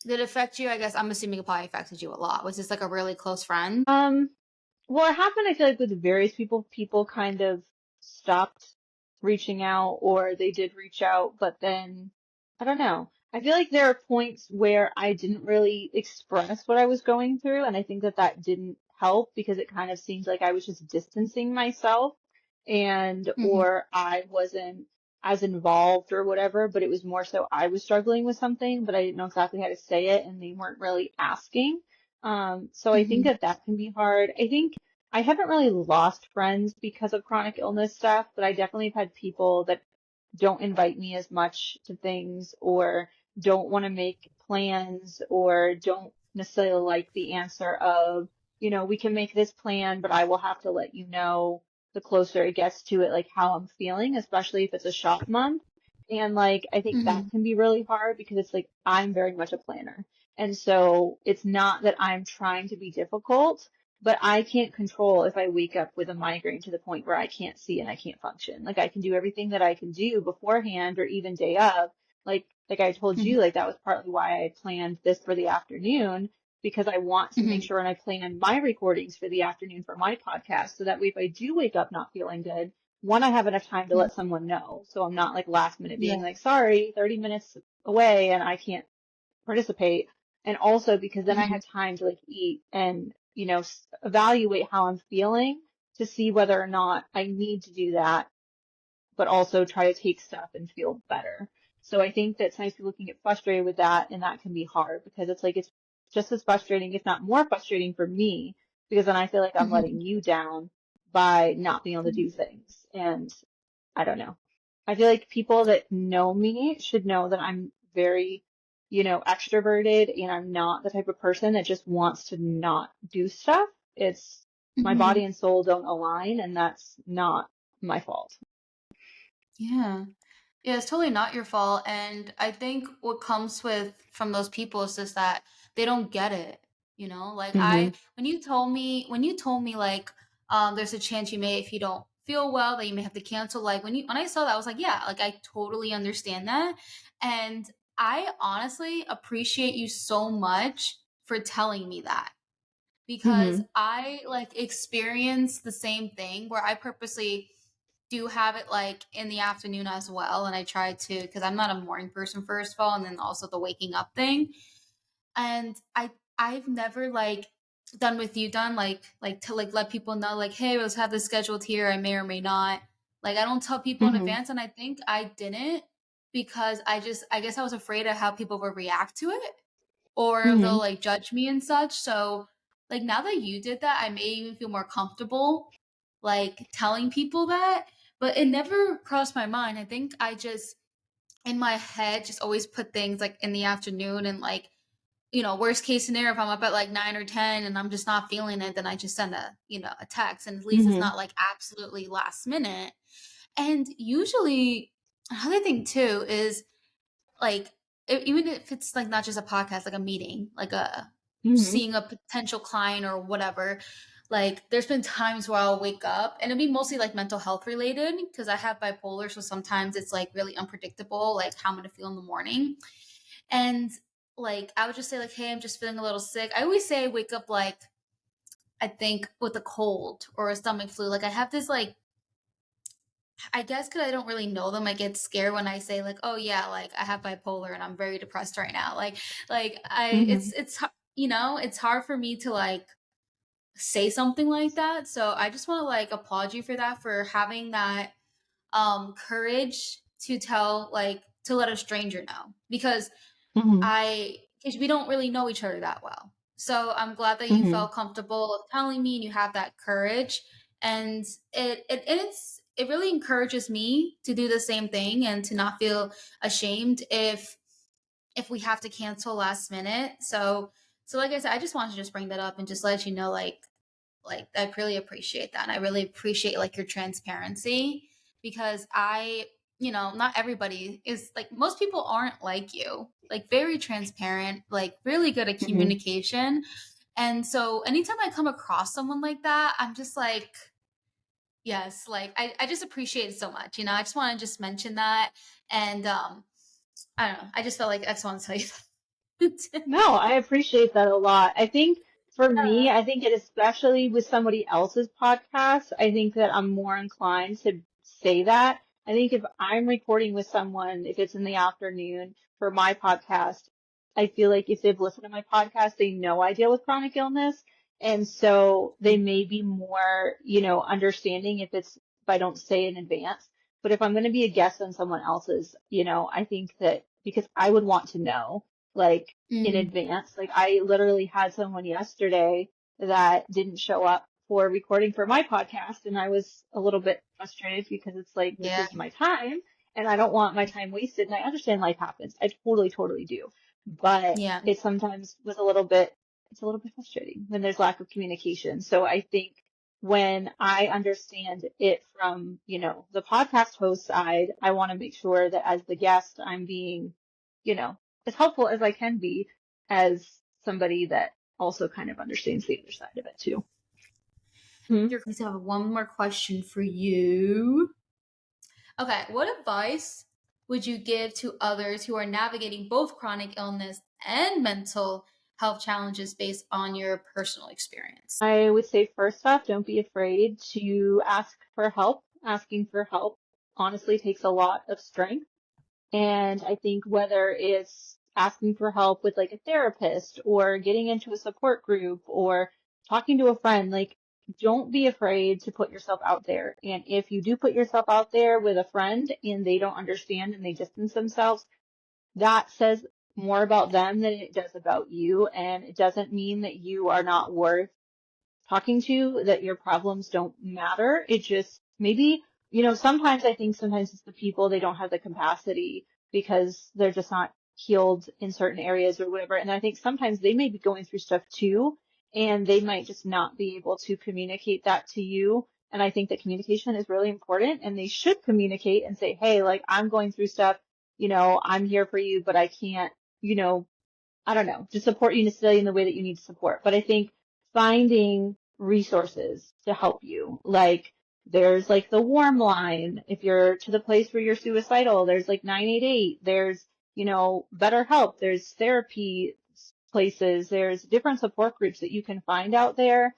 did it affect you? I guess I'm assuming it probably affected you a lot. Was this like a really close friend? Um, well, it happened, I feel like, with various people. People kind of stopped reaching out, or they did reach out, but then I don't know. I feel like there are points where I didn't really express what I was going through, and I think that that didn't help because it kind of seemed like I was just distancing myself and Mm-hmm. or I wasn't as involved or whatever, but it was more so I was struggling with something, but I didn't know exactly how to say it, and they weren't really asking. So I think Mm-hmm. that that can be hard. I think I haven't really lost friends because of chronic illness stuff, but I definitely have had people that don't invite me as much to things or don't want to make plans or don't necessarily like the answer of, we can make this plan, but I will have to let you know the closer it gets to it, like how I'm feeling, especially if it's a shop month. And like, I think Mm-hmm. that can be really hard because it's like, I'm very much a planner. And so it's not that I'm trying to be difficult, but I can't control if I wake up with a migraine to the point where I can't see and I can't function. Like I can do everything that I can do beforehand or even day of. Like I told Mm-hmm. you, like that was partly why I planned this for the afternoon because I want to make Mm-hmm. sure and I plan my recordings for the afternoon for my podcast so that way if I do wake up not feeling good, one, I have enough time to let someone know. So I'm not like last minute Yeah. being like, sorry, 30 minutes away and I can't participate. And also because then I Mm-hmm. had time to like eat and, evaluate how I'm feeling to see whether or not I need to do that, but also try to take stuff and feel better. So I think that sometimes people can get frustrated with that and that can be hard because it's like, it's just as frustrating, if not more frustrating for me because then I feel like I'm Mm-hmm. letting you down by not being able to do things. And I don't know. I feel like people that know me should know that I'm very, extroverted and I'm not the type of person that just wants to not do stuff. It's my Mm-hmm. body and soul don't align and that's not my fault. Yeah. Yeah, it's totally not your fault. And I think what comes with from those people is just that they don't get it. You know, like hmm when you told me like, there's a chance you may if you don't feel well, that you may have to cancel. Like when I saw that, I was like, yeah, like I totally understand that. And I honestly appreciate you so much for telling me that, because Mhm. I like experience the same thing where I purposely do have it like in the afternoon as well. And I try to, because I'm not a morning person, first of all, and then also the waking up thing. And I've never like done with you done like to like let people know like, hey, let's have this scheduled here. I may or may not. Like I don't tell people in Mhm. advance, and I think I didn't because I guess I was afraid of how people would react to it, or if they'll Mhm. like judge me and such. So like now that you did that, I may even feel more comfortable like telling people that. But it never crossed my mind. I think I just in my head just always put things like in the afternoon, and like, worst case scenario, if I'm up at like 9 or 10 and I'm just not feeling it, then I just send a text, and at least it's Mhm. not like absolutely last minute. And usually another thing too is like, even if it's like not just a podcast, like a meeting, like a Mhm. seeing a potential client or whatever, like there's been times where I'll wake up and it'll be mostly like mental health related because I have bipolar, so sometimes it's like really unpredictable, like how I'm gonna feel in the morning. And like I would just say like, hey, I'm just feeling a little sick. I always say I wake up like, I think with a cold or a stomach flu. Like I have this like, I guess because I don't really know them, I get scared when I say like, "Oh yeah, like I have bipolar and I'm very depressed right now." Like Mhm. it's hard for me to like say something like that. So I just want to like applaud you for that, for having that courage to tell, like, to let a stranger know, because Mhm. because we don't really know each other that well. So I'm glad that you Mhm. felt comfortable of telling me and you have that courage. And it really encourages me to do the same thing and to not feel ashamed if we have to cancel last minute. So like I said, I just wanted to just bring that up and just let you know, like I really appreciate that. And I really appreciate like your transparency, because not everybody is like, most people aren't like you, like very transparent, like really good at Mhm. communication. And so anytime I come across someone like that, I'm just like, yes, like I just appreciate it so much. I just want to just mention that. And I don't know. I just felt like I just want to tell you that. No, I appreciate that a lot. I think for me, Yeah. I think it especially with somebody else's podcast, I think that I'm more inclined to say that. I think if I'm recording with someone, if it's in the afternoon for my podcast, I feel like if they've listened to my podcast, they know I deal with chronic illness. And so they may be more, understanding if I don't say in advance. But if I'm going to be a guest on someone else's, I think that because I would want to know, like, in Mm, advance. Like I literally had someone yesterday that didn't show up for recording for my podcast, and I was a little bit frustrated because it's like this yeah. is my time and I don't want my time wasted. And I understand life happens. I totally, totally do. But Yeah. it sometimes was it's a little bit frustrating when there's lack of communication. So I think when I understand it from, the podcast host side, I want to make sure that as the guest, I'm being, you know, as helpful as I can be as somebody that also kind of understands the other side of it too. Hmm. You're going to have one more question for you. Okay, what advice would you give to others who are navigating both chronic illness and mental health challenges based on your personal experience? I would say first off, don't be afraid to ask for help. Asking for help honestly takes a lot of strength. And I think whether it's asking for help with like a therapist or getting into a support group or talking to a friend, like don't be afraid to put yourself out there. And if you do put yourself out there with a friend and they don't understand and they distance themselves, that says more about them than it does about you. And it doesn't mean that you are not worth talking to, that your problems don't matter. It just maybe, sometimes I think sometimes it's the people, they don't have the capacity because they're just not healed in certain areas or whatever. And I think sometimes they may be going through stuff too, and they might just not be able to communicate that to you. And I think that communication is really important and they should communicate and say, hey, like I'm going through stuff, I'm here for you, but I can't, you know, I don't know, to support you necessarily in the way that you need support. But I think finding resources to help you, like There's like the warm line. If you're to the place where you're suicidal, there's like 988. There's, BetterHelp. There's therapy places. There's different support groups that you can find out there.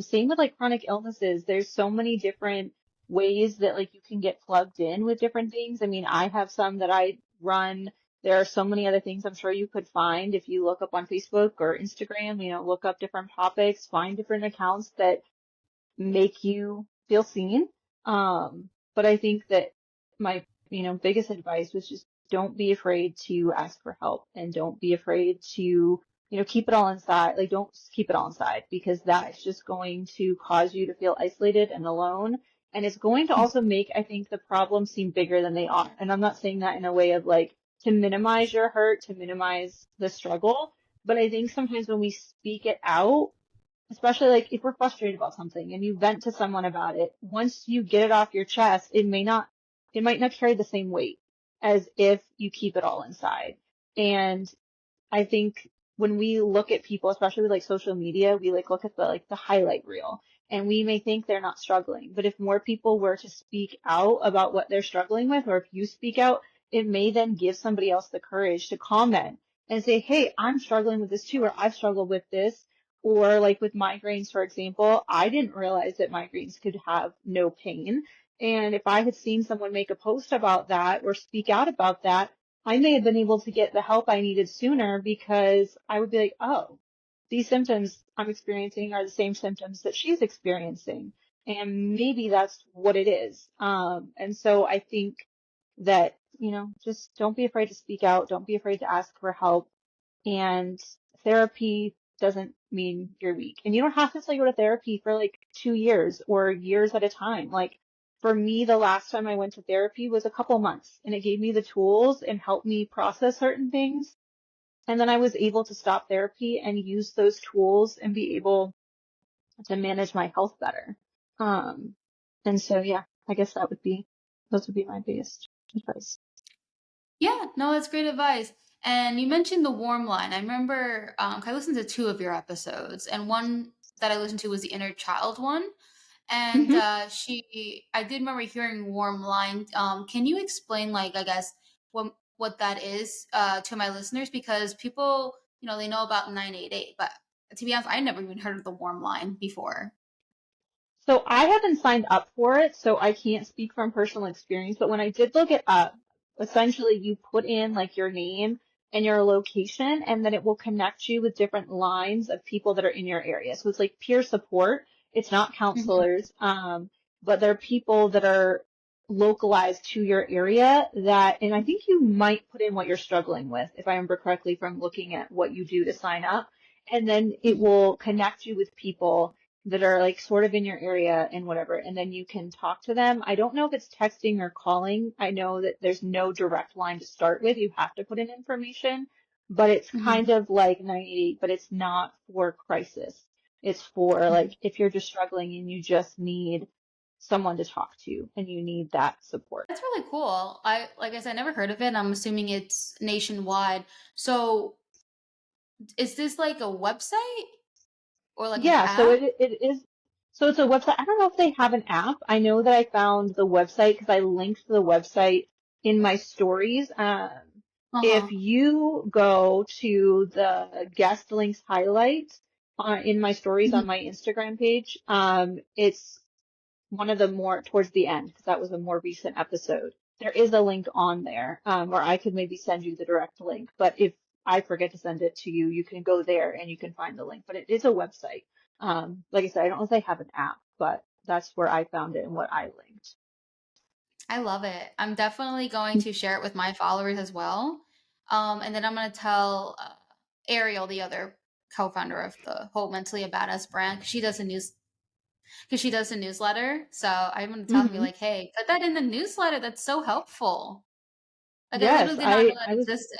Same with like chronic illnesses. There's so many different ways that like you can get plugged in with different things. I mean, I have some that I run. There are so many other things I'm sure you could find if you look up on Facebook or Instagram, look up different topics, find different accounts that make you feel seen. But I think that my, biggest advice was just don't be afraid to ask for help and don't be afraid to, keep it all inside. Like, don't keep it all inside because that's just going to cause you to feel isolated and alone. And it's going to also make, I think, the problems seem bigger than they are. And I'm not saying that in a way of like to minimize your hurt, to minimize the struggle. But I think sometimes when we speak it out, especially like if we're frustrated about something and you vent to someone about it, once you get it off your chest, it might not carry the same weight as if you keep it all inside. And I think when we look at people, especially with like social media, we like look at the highlight reel and we may think they're not struggling. But if more people were to speak out about what they're struggling with, or if you speak out, it may then give somebody else the courage to comment and say, hey, I'm struggling with this too, or I've struggled with this. Or like with migraines, for example, I didn't realize that migraines could have no pain. And if I had seen someone make a post about that or speak out about that, I may have been able to get the help I needed sooner because I would be like, oh, these symptoms I'm experiencing are the same symptoms that she's experiencing. And maybe that's what it is. And so I think that, just don't be afraid to speak out. Don't be afraid to ask for help. And therapy doesn't mean you're weak. And you don't have to go to therapy for like 2 years or years at a time. Like for me, the last time I went to therapy was a couple months and it gave me the tools and helped me process certain things. And then I was able to stop therapy and use those tools and be able to manage my health better. Um, and so, yeah, I guess those would be my biggest advice. Yeah, no, that's great advice. And you mentioned the warm line. I remember I listened to two of your episodes, and one that I listened to was the inner child one. And Mhm. I did remember hearing warm line. Can you explain, like, I guess what that is to my listeners? Because people, they know about 988, but to be honest, I never even heard of the warm line before. So I haven't signed up for it, so I can't speak from personal experience, but when I did look it up, essentially you put in like your name and your location, and then it will connect you with different lines of people that are in your area. So it's like peer support. It's not Hmm. counselors, but they're people that are localized to your area and I think you might put in what you're struggling with, if I remember correctly from looking at what you do to sign up. And then it will connect you with people that are like sort of in your area and whatever, and then you can talk to them. I don't know if it's texting or calling. I know that there's no direct line to start with. You have to put in information, but it's Hmm. kind of like 98, but it's not for crisis. It's for like if you're just struggling and you just need someone to talk to and you need that support. That's really cool. Like I said, I never heard of it. I'm assuming it's nationwide. So is this like a website or like an Yeah, so app? it is. So it's a website. I don't know if they have an app. I know that I found the website because I linked the website in my stories. If Uh-huh. you go to the guest links highlight in my stories on Mhm. my Instagram page, it's one of the more towards the end because that was a more recent episode. There is a link on there where I could maybe send you the direct link, but if I forget to send it to you, you can go there and you can find the link. But it is a website. Like I said, I don't know if they have an app, but that's where I found it and what I linked. I love it. I'm definitely going to share it with my followers as well. And then I'm going to tell Ariel, the other co-founder of the whole Mentally a Badass brand, because she does a newsletter. So I'm going to tell him, be Hmm. like, hey, put that in the newsletter. That's so helpful. Like I Yes, literally did not know I that was existed.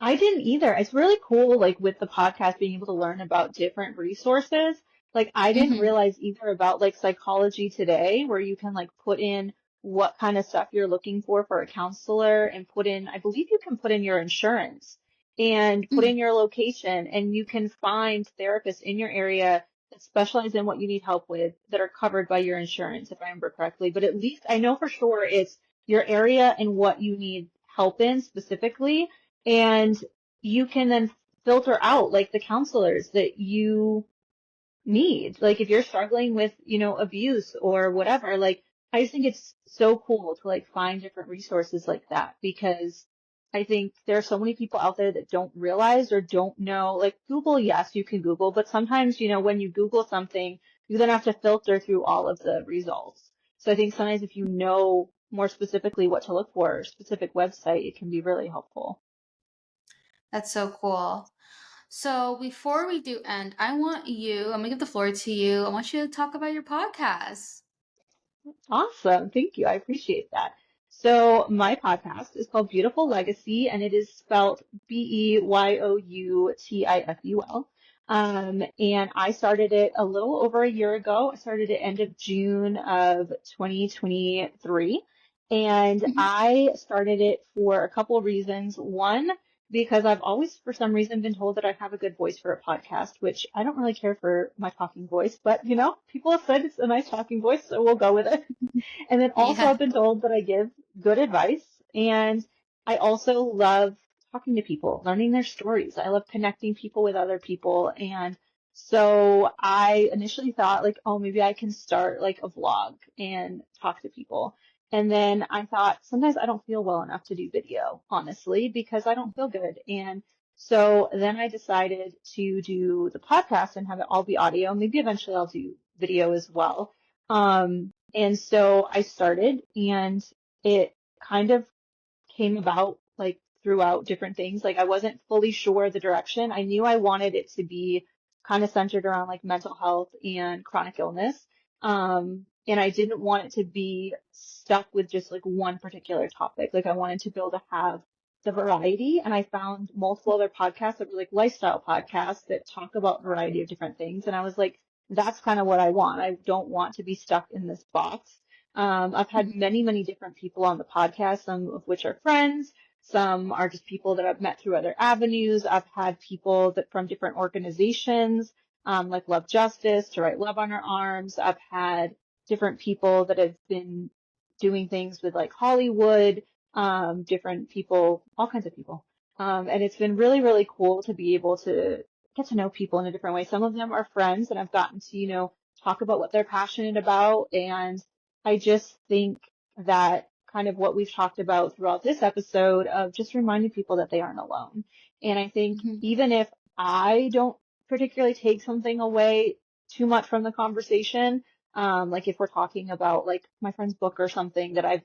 I didn't either. It's really cool, like with the podcast, being able to learn about different resources. Like I didn't Hmm. realize either about like Psychology Today, where you can like put in what kind of stuff you're looking for a counselor and put in, I believe you can put in your insurance and put Mm. in your location and you can find therapists in your area that specialize in what you need help with that are covered by your insurance, if I remember correctly. But at least I know for sure it's your area and what you need help in specifically. And you can then filter out like the counselors that you need. Like if you're struggling with, abuse or whatever, like I just think it's so cool to like find different resources like that because I think there are so many people out there that don't realize or don't know. Like Google, yes, you can Google, but sometimes, when you Google something, you then have to filter through all of the results. So I think sometimes if you know more specifically what to look for, a specific website, it can be really helpful. That's so cool. So before we do end, I'm gonna give the floor to you. I want you to talk about your podcast. Awesome. Thank you. I appreciate that. So my podcast is called Beautiful Legacy and it is spelled Beyoutiful. And I started it a little over a year ago. I started it end of June of 2023. And Mhm. I started it for a couple of reasons. One, because I've always, for some reason, been told that I have a good voice for a podcast, which I don't really care for my talking voice, but people have said it's a nice talking voice, so we'll go with it. And then also Yeah. I've been told that I give good advice and I also love talking to people, learning their stories. I love connecting people with other people. And so I initially thought like, oh, maybe I can start like a vlog and talk to people. And then I thought sometimes I don't feel well enough to do video, honestly, because I don't feel good. And so then I decided to do the podcast and have it all be audio. Maybe eventually I'll do video as well. And so I started and it kind of came about like throughout different things. Like I wasn't fully sure the direction. I knew I wanted it to be kind of centered around like mental health and chronic illness. And I didn't want it to be stuck with just like one particular topic. Like I wanted to be able to have the variety. And I found multiple other podcasts that were like lifestyle podcasts that talk about a variety of different things. And I was like, that's kind of what I want. I don't want to be stuck in this box. I've had Mhm. many, many different people on the podcast, some of which are friends. Some are just people that I've met through other avenues. I've had people that from different organizations, like Love Justice to Write Love on Our Arms. I've had different people that have been doing things with like Hollywood, different people, all kinds of people. And it's been really, really cool to be able to get to know people in a different way. Some of them are friends and I've gotten to, talk about what they're passionate about. And I just think that kind of what we've talked about throughout this episode of just reminding people that they aren't alone. And I think Mhm. even if I don't particularly take something away too much from the conversation, like if we're talking about like my friend's book or something that I've,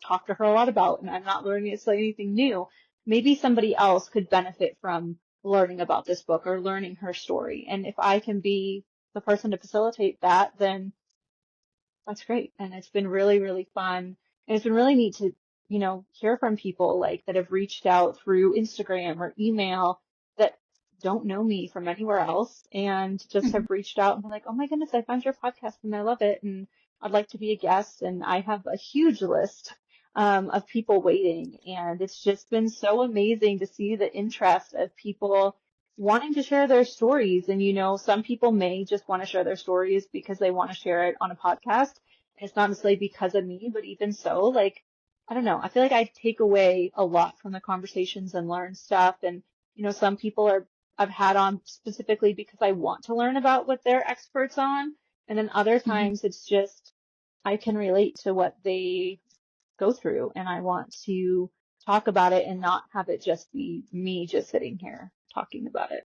talked to her a lot about and I'm not learning it's like anything new, maybe somebody else could benefit from learning about this book or learning her story. And if I can be the person to facilitate that, then that's great. And it's been really, really fun. And it's been really neat to, hear from people like that have reached out through Instagram or email that don't know me from anywhere else and just Mhm. have reached out and been like, oh my goodness, I found your podcast and I love it. And I'd like to be a guest. And I have a huge list, of people waiting. And it's just been so amazing to see the interest of people wanting to share their stories. And, some people may just want to share their stories because they want to share it on a podcast. And it's not necessarily because of me, but even so, like, I don't know. I feel like I take away a lot from the conversations and learn stuff. And, some people I've had on specifically because I want to learn about what they're experts on. And then other Mhm. times it's just, I can relate to what they go through and I want to talk about it and not have it just be me just sitting here talking about it.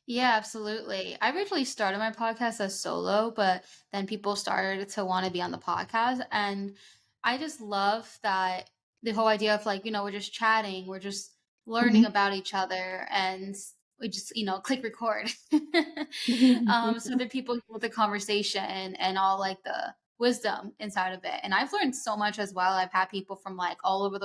Yeah, absolutely. I originally started my podcast as solo, but then people started to want to be on the podcast. And I just love that the whole idea of like, we're just chatting, we're just learning Hmm. about each other, and we just, click record. So that people hear the conversation and all like the wisdom inside of it. And I've learned so much as well. I've had people from like all over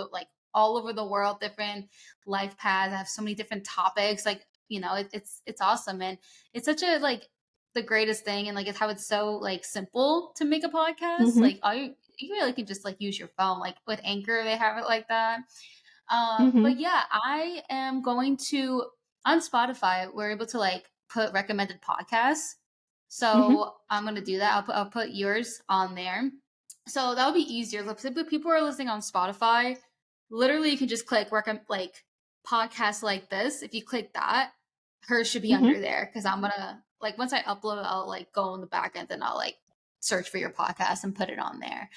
the world, different life paths. I have so many different topics. Like it's awesome, and it's such a like the greatest thing, and like it's how it's so like simple to make a podcast. Hmm. Like all you really can just like use your phone. Like with Anchor, they have it like that. Hmm. But yeah, I am going to on Spotify. We're able to like put recommended podcasts. Hmm. So I'm gonna do that. I'll put yours on there. So that would be easier. Like, if people are listening on Spotify, literally you can just click like podcasts like this. If you click that, hers should be Hmm. under there because I'm gonna like once I upload, I'll like go in the back end and I'll like search for your podcast and put it on there.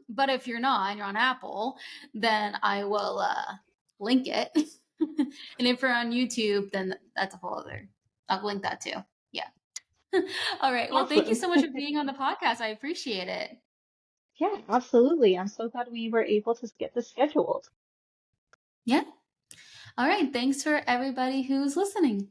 But if you're not and you're on Apple, then I will link it. And if you're on YouTube, then that's a whole other. I'll link that too. Yeah. All right. Well, thank you Awesome. so much for being on the podcast. I appreciate it. Yeah, absolutely. I'm so glad we were able to get this scheduled. Yeah. All right. Thanks for everybody who's listening.